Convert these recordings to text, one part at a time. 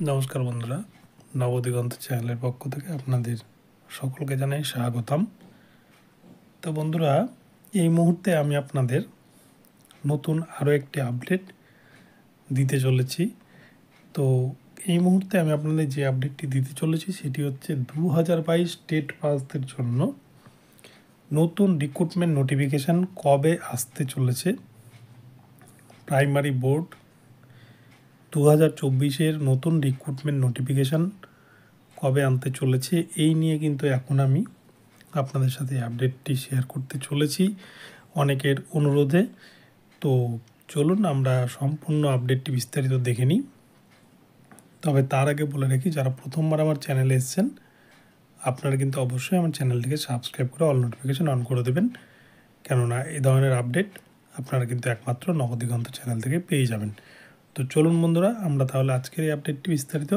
নমস্কার বন্ধুরা, নবদিগন্ত চ্যানেলের পক্ষ থেকে আপনাদের সকলকে জানাই স্বাগতম। তো বন্ধুরা, এই মুহূর্তে আমি আপনাদের নতুন আরও একটি আপডেট দিতে চলেছি। তো এই মুহূর্তে আমি আপনাদের যে আপডেটটি দিতে চলেছি সেটি হচ্ছে 2022 স্টেট পাসদের জন্য নতুন রিক্রুটমেন্ট নোটিফিকেশান কবে আসতে চলেছে। প্রাইমারি বোর্ড 2024-এর নতুন রিক্রুটমেন্ট নোটিফিকেশান কবে আনতে চলেছে, এই নিয়ে কিন্তু এখন আমি আপনাদের সাথে আপডেটটি শেয়ার করতে চলেছি অনেকের অনুরোধে। তো চলুন আমরা সম্পূর্ণ আপডেটটি বিস্তারিত দেখে নিই। তবে তার আগে বলে রাখি, যারা প্রথমবার আমার চ্যানেলে এসেছেন আপনারা কিন্তু অবশ্যই আমার চ্যানেলটিকে সাবস্ক্রাইব করে অল নোটিফিকেশান অন করে দেবেন, কেননা এই ধরনের আপডেট আপনারা কিন্তু একমাত্র নবদিগন্ত চ্যানেল থেকে পেয়ে যাবেন। তো চলুন বন্ধুরা, আমরা তাহলে আজকের এই আপডেটটি বিস্তারিত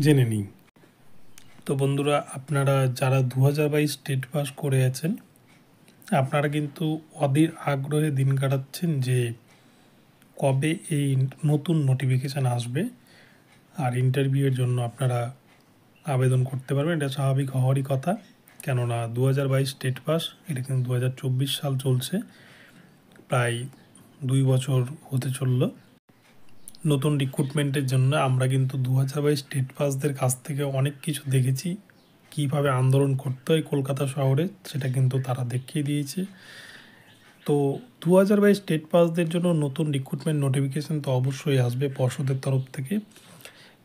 জেনে নিই। তো বন্ধুরা, আপনারা যারা 2022 স্টেট পাস করে আছেন আপনারা কিন্তু অধীর আগ্রহে দিন কাটাচ্ছেন যে কবে এই নতুন নোটিফিকেশান আসবে আর ইন্টারভিউয়ের জন্য আপনারা আবেদন করতে পারবেন। এটা স্বাভাবিক হওয়ারই কথা, কেননা 2022 স্টেট পাস, এটা কিন্তু 2024 সাল চলছে, প্রায় 2 বছর হতে চলল। নতুন রিক্রুটমেন্টের জন্য আমরা কিন্তু 2022 স্টেট পাসদের কাছ থেকে অনেক কিছু দেখেছি, কীভাবে আন্দোলন করতে হয় কলকাতা শহরে, সেটা কিন্তু তারা দেখিয়ে দিয়েছে। তো 2022 স্টেট পাসদের জন্য নতুন রিক্রুটমেন্ট নোটিফিকেশান তো অবশ্যই আসবে পর্ষদের তরফ থেকে,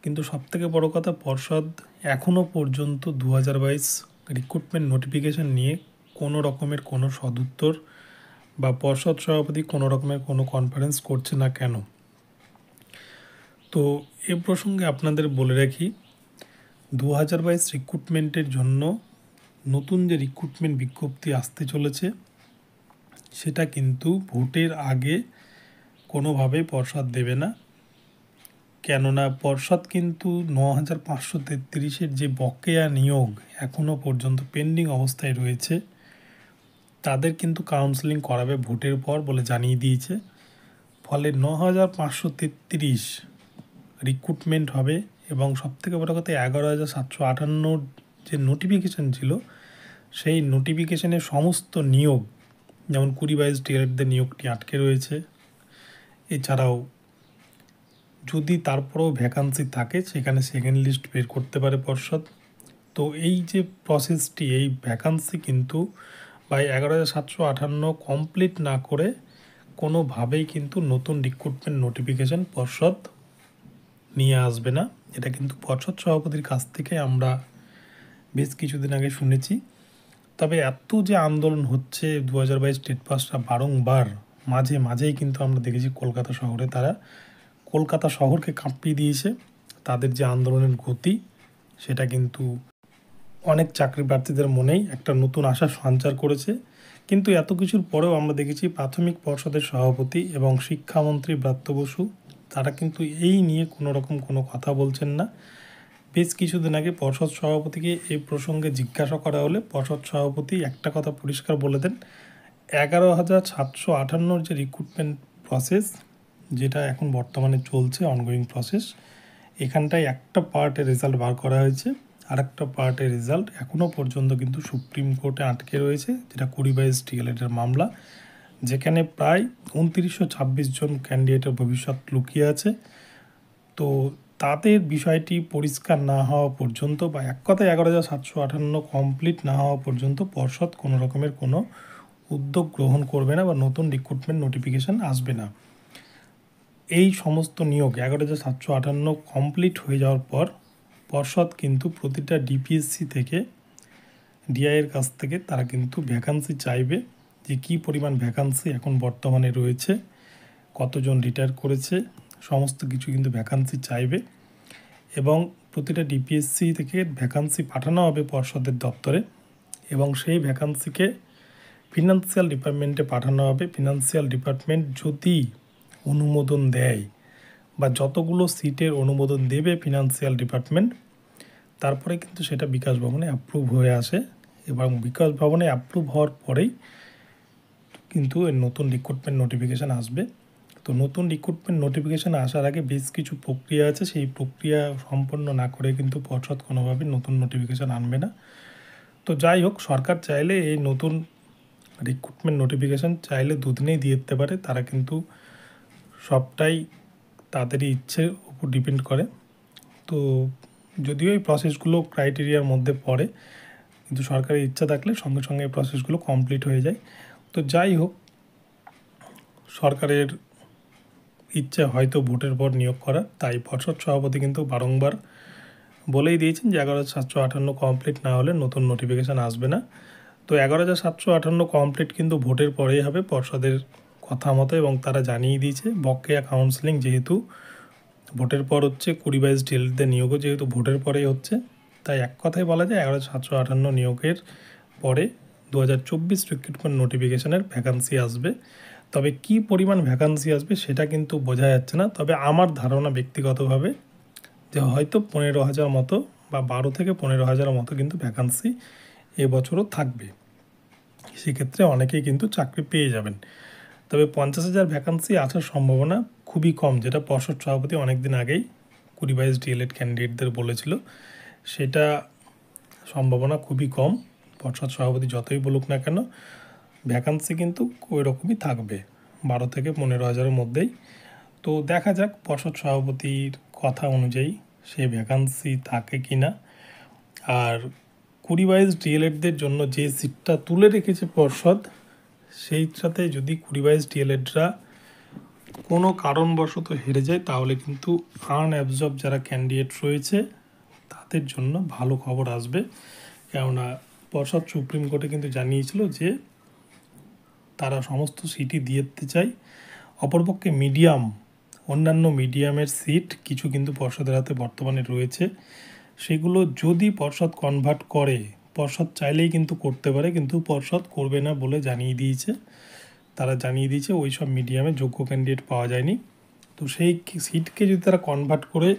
কিন্তু সবথেকে বড় কথা, পর্ষদ এখনও পর্যন্ত 2022 রিক্রুটমেন্ট নোটিফিকেশান নিয়ে কোনো রকমের কোনো সদুত্তর বা পর্ষদ সভাপতি কোনো রকমের কোনো কনফারেন্স করছে না কেন। তো এ প্রসঙ্গে আপনাদের বলে রাখি, 2022 রিক্রুটমেন্টের জন্য নতুন যে রিক্রুটমেন্ট বিজ্ঞপ্তি আসতে চলেছে সেটা কিন্তু ভোটের আগে কোনোভাবেই পর্ষদ দেবে না, কেননা পর্ষদ কিন্তু 9533-এর যে বকেয়া নিয়োগ এখনও পর্যন্ত পেন্ডিং অবস্থায় রয়েছে তাদের কিন্তু কাউন্সেলিং করাবে ভোটের পর বলে জানিয়ে দিয়েছে। ফলে 9533 রিক্রুটমেন্ট হবে এবং সবথেকে বড় কথা 11,758 যে নোটিফিকেশান ছিল সেই নোটিফিকেশানের সমস্ত নিয়োগ, যেমন 20-22 ডিএলএডদের নিয়োগটি আটকে রয়েছে। এছাড়াও যদি তারপরেও ভ্যাকান্সি থাকে সেখানে সেকেন্ড লিস্ট বের করতে পারে পর্ষদ। তো এই যে প্রসেসটি, এই ভ্যাকান্সি কিন্তু বা 11,758 কমপ্লিট না করে কোনোভাবেই কিন্তু নতুন রিক্রুটমেন্ট নোটিফিকেশান পর্ষদ নিয়ে আসবে না। এটা কিন্তু পর্ষদ সভাপতির কাছ থেকে আমরা বেশ কিছুদিন আগে শুনেছি। তবে এত যে আন্দোলন হচ্ছে 2022 স্টেট পাসটা বারংবার মাঝেই কিন্তু আমরা দেখেছি কলকাতা শহরে তারা কলকাতা শহরকে কাঁপিয়ে দিয়েছে। তাদের যে আন্দোলনের গতি সেটা কিন্তু অনেক চাকরি প্রার্থীদের মনেই একটা নতুন আশা সঞ্চার করেছে। কিন্তু এত কিছুর পরেও আমরা দেখেছি প্রাথমিক পর্ষদের সভাপতি এবং শিক্ষামন্ত্রী ব্রাত্য বসু তারা কিন্তু এই নিয়ে কোনো রকম কোনো কথা বলছেন না। বেশ কিছুদিন আগে পর্ষদ সভাপতিকে এই প্রসঙ্গে জিজ্ঞাসা করা হলে পর্ষদ সভাপতি একটা কথা পরিষ্কার বলে দেন, 11,758 যে রিক্রুটমেন্ট প্রসেস যেটা এখন বর্তমানে চলছে অনগোয়িং প্রসেস, এখানটায় একটা পার্টের রেজাল্ট বার করা হয়েছে, আর একটা পার্টের রেজাল্ট এখনও পর্যন্ত কিন্তু সুপ্রিম কোর্টে আটকে রয়েছে, যেটা 20-22 ডিএলএডের মামলা, যেখানে প্রায় 2926 জন ক্যান্ডিডেটের ভবিষ্যৎ লুকিয়ে আছে। তো তাদের বিষয়টি পরিষ্কার না হওয়া পর্যন্ত বা এক কথায় 11,758 কমপ্লিট না হওয়া পর্যন্ত পর্ষদ কোনো রকমের কোনো উদ্যোগ গ্রহণ করবে না বা নতুন রিক্রুটমেন্ট নোটিফিকেশান আসবে না। এই সমস্ত নিয়োগ 11,758 কমপ্লিট হয়ে যাওয়ার পর পর্ষদ কিন্তু প্রতিটা ডিপিএসসি থেকে ডিআইয়ের কাছ থেকে তারা কিন্তু ভ্যাকান্সি চাইবে, যে কী পরিমাণ ভ্যাকান্সি এখন বর্তমানে রয়েছে, কতজন রিটায়ার করেছে, সমস্ত কিছু কিন্তু ভ্যাকান্সি চাইবে এবং প্রতিটা ডিপিএসসি থেকে ভ্যাকান্সি পাঠানো হবে পর্ষদের দপ্তরে এবং সেই ভ্যাকান্সিকে ফিনান্সিয়াল ডিপার্টমেন্টে পাঠানো হবে। ফিনান্সিয়াল ডিপার্টমেন্ট যদি অনুমোদন দেয় বা যতগুলো সিটের অনুমোদন দেবে ফিনান্সিয়াল ডিপার্টমেন্ট, তারপরে কিন্তু সেটা বিকাশ ভবনে অ্যাপ্রুভ হয়ে আসে এবং বিকাশ ভবনে অ্যাপ্রুভ হওয়ার পরেই কিন্তু এর নতুন রিক্রুটমেন্ট নোটিফিকেশান আসবে। তো নতুন রিক্রুটমেন্ট নোটিফিকেশান আসার আগে বেশ কিছু প্রক্রিয়া আছে, সেই প্রক্রিয়া সম্পন্ন না করে কিন্তু পর্ষদ কোনোভাবে নতুন নোটিফিকেশান আনবে না। তো যাই হোক, সরকার চাইলে এই নতুন রিক্রুটমেন্ট নোটিফিকেশান চাইলে দুদিনেই দিয়ে দিতে পারে। তারা কিন্তু সবটাই তাদেরই ইচ্ছের উপর ডিপেন্ড করে। তো যদিও এই প্রসেসগুলো ক্রাইটেরিয়ার মধ্যে পড়ে, কিন্তু সরকারের ইচ্ছা থাকলে সঙ্গে সঙ্গে এই প্রসেসগুলো কমপ্লিট হয়ে যায়। তো যাই হোক, সরকারের ইচ্ছে হয়তো ভোটের পর নিয়োগ করা, তাই পর্ষদ সভাপতি কিন্তু বারংবার বলেই দিয়েছেন যে 11,758 কমপ্লিট না হলে নতুন নোটিফিকেশান আসবে না। তো 11,758 কমপ্লিট কিন্তু ভোটের পরেই হবে পর্ষদের কথা মতো, এবং তারা জানিয়ে দিয়েছে বকেয়া কাউন্সেলিং যেহেতু ভোটের পর হচ্ছে, 20-22 ডিএলএডদের নিয়োগও যেহেতু ভোটের পরেই হচ্ছে, তাই এক কথায় বলা যায় 11,758 নিয়োগের পরে 2024 রিক্রুটমেন্ট নোটিফিকেশানের ভ্যাকান্সি আসবে। তবে কী পরিমাণ ভ্যাকান্সি আসবে সেটা কিন্তু বোঝা যাচ্ছে না। তবে আমার ধারণা ব্যক্তিগতভাবে যে হয়তো 15,000 মতো বা 12 থেকে 15,000 মতো কিন্তু ভ্যাকান্সি এবছরও থাকবে। সেক্ষেত্রে অনেকেই কিন্তু চাকরি পেয়ে যাবেন। তবে 50,000 ভ্যাকান্সি আসার সম্ভাবনা খুবই কম, যেটা পর্ষদ সভাপতি অনেক দিন আগেই 20-22 ডিএলএড ক্যান্ডিডেটদের বলেছিল, সেটা সম্ভাবনা খুবই কম। পর্ষদ সভাপতি যতই বলুক না কেন, ভ্যাকান্সি কিন্তু ওই রকমই থাকবে, 12 থেকে 15,000-এর মধ্যেই। তো দেখা যাক পর্ষদ সভাপতির কথা অনুযায়ী সেই ভ্যাকান্সি থাকে কি না। আর 20-22 ডিএলএডদের জন্য যে সিটটা তুলে রেখেছে পর্ষদ, সেইটাতে যদি 20-22 ডিএলএডরা কোনো কারণবশত হেরে যায়, তাহলে কিন্তু আনঅ্যাবজর্ব যারা ক্যান্ডিডেট রয়েছে তাদের জন্য ভালো খবর আসবে। কেননা পর্ষদ সুপ্রিম কোর্টে কিন্তু জানিয়েছিল যে তারা সমস্ত সিটই দিয়ে দিতে চায়। অপরপক্ষে অন্যান্য মিডিয়ামের সিট কিছু কিন্তু পর্ষদের হাতে বর্তমানে রয়েছে, সেগুলো যদি পর্ষদ কনভার্ট করে, পর্ষদ চাইলেই কিন্তু করতে পারে, কিন্তু পর্ষদ করবে না বলে জানিয়ে দিয়েছে। তারা জানিয়ে দিয়েছে ওই সব মিডিয়ামে যোগ্য ক্যান্ডিডেট পাওয়া যায়নি। তো সেই সিটকে যদি তারা কনভার্ট করে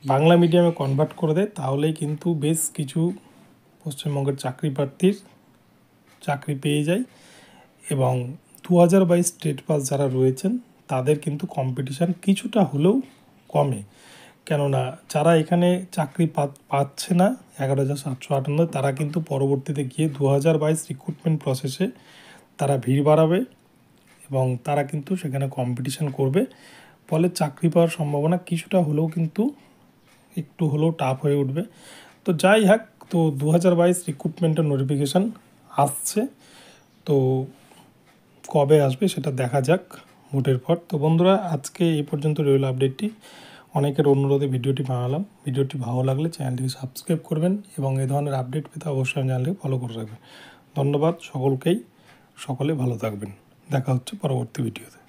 বাংলা মিডিয়ামে কনভার্ট করে দেয়, তাহলেই কিন্তু বেশ কিছু পশ্চিমবঙ্গের চাকরি প্রার্থীর চাকরি পেয়ে যায়, এবং 2022 স্টেট পাস যারা রয়েছেন তাদের কিন্তু কম্পিটিশান কিছুটা হলেও কমে। কেননা যারা এখানে চাকরি পাচ্ছে না 11,758, তারা কিন্তু পরবর্তীতে গিয়ে 2022 রিক্রুটমেন্ট প্রসেসে তারা ভিড় বাড়াবে এবং তারা কিন্তু সেখানে কম্পিটিশান করবে। ফলে চাকরি পাওয়ার সম্ভাবনা কিছুটা হলেও কিন্তু একটু হলেও টাফ হয়ে উঠবে। তো যাই হোক, তো 2022 রিক্রুটমেন্টের নোটিফিকেশান আসছে, তো কবে আসবে সেটা দেখা যাক ভোটের পর। তো বন্ধুরা, আজকে এই পর্যন্ত রইল আপডেটটি। অনেকের অনুরোধে ভিডিওটি বানালাম। ভিডিওটি ভালো লাগলে চ্যানেলটিকে সাবস্ক্রাইব করবেন এবং এই ধরনের আপডেট পেতে অবশ্যই চ্যানেলটিকে ফলো করে রাখবেন। ধন্যবাদ সকলকেই, সকলে ভালো থাকবেন। দেখা হচ্ছে পরবর্তী ভিডিওতে।